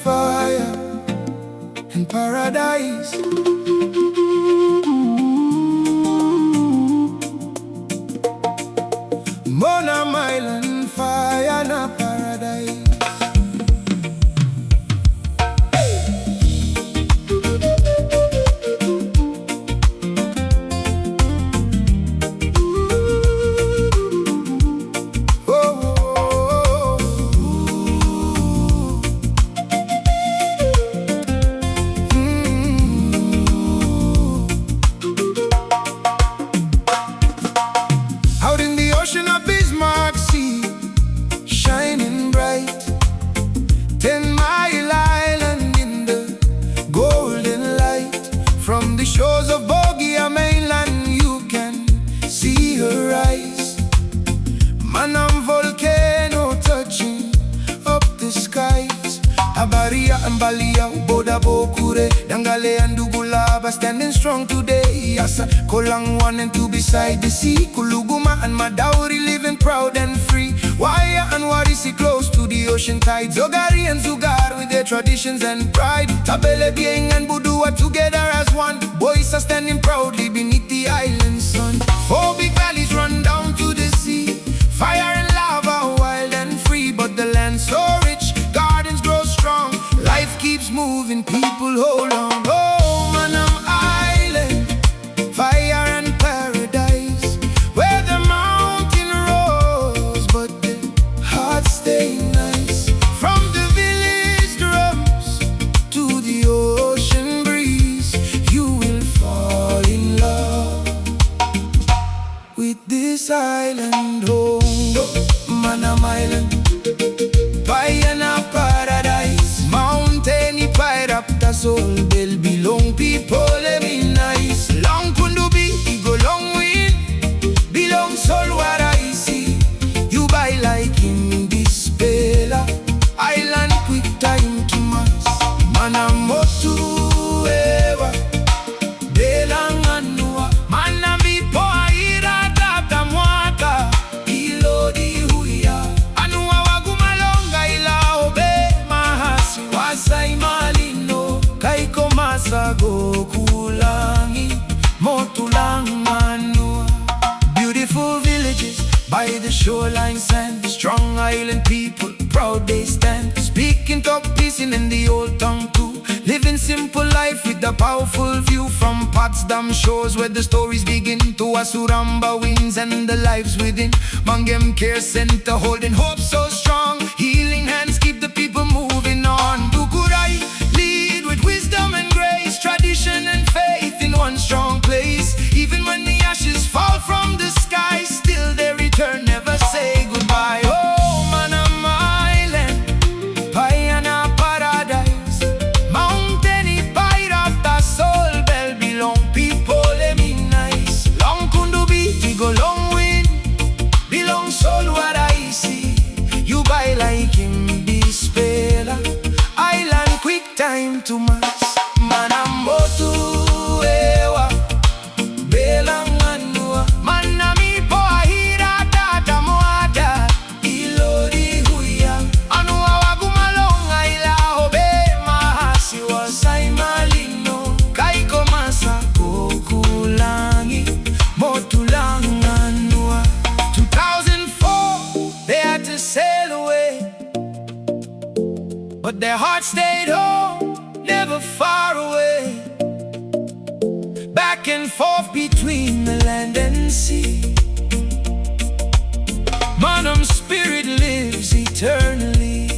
fire and paradise. Manam Island, fire and paradise. Dangale and Dugulaba standing strong today. Yasa Kolang 1 and 2 beside the sea. Kuluguma and Madauri living proud and free. Waya and Warisi close to the ocean tide. Zogari and Zugar with their traditions and pride. Tabele Bieng and Budua together as one. Boys are standing proudly beneath the island sun. 4 big valleys run down to the sea. Fire and lava, wild and free. But the land's so rich, gardens grow strong. Life keeps moving, people hold on. Oh, Manam Island, fire and paradise, where the mountain rose, but the hearts stay nice. From the village drums to the ocean breeze, you will fall in love with this island home. Manam Island, fire and paradise, mountain pride up the soul, will belong people let me nice. Long kundubi, go long win, belong soul what I see. You buy like in this bella island, quick time to mass. Manam motu ewa, belang anua, manami po aira tata mwaka, ilodi huya, anua wagumalonga ila obe mahasi wasai malino, kaiko masago kulangi, motulang manua. Beautiful villages by the shoreline sand, strong island people, proud they stand. Speaking Tok Pisin in the old tongue too, living simple life with a powerful view from Potsdam shores where the stories begin, to Asuramba winds and the lives within. Mangem Care Center holding hope so strong, healing hands keep the people moving on. Dukurai lead with wisdom and grace, tradition and faith in one strong place. Even when the ashes fall from the sky, still they return, never say goodbye. Oh, Manam Island, Payana paradise, mountain pride of the soul, bell belong people let me nice. Long kundubi, we go long win, belong soul what I see. You buy like him this bella island, quick time to mass. Manam botu ewa, belang anua, manami po ahira tata moada, ilodi huya, anua wagumalonga ila obe mahasi wasai malino, kaiko masa kukulangi, motulang anua. 2004 they had to sail away, but their hearts stayed home, never far away. Back and forth between the land and sea, Manam's spirit lives eternally.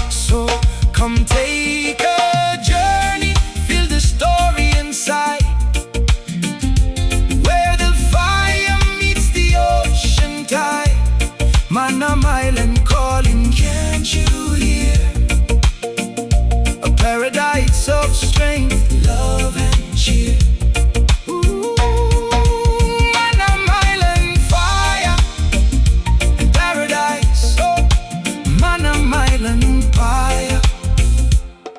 So come take a journey, feel the story inside, where the fire meets the ocean tide. Manam Island calling, can't you hear? A paradise of strength, love and cheer. Ooh, Manam Island, fire and paradise. Oh, Manam Island, fire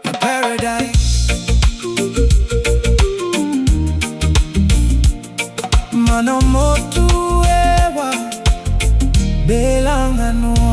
and paradise. Manomotu ewa, belang anua.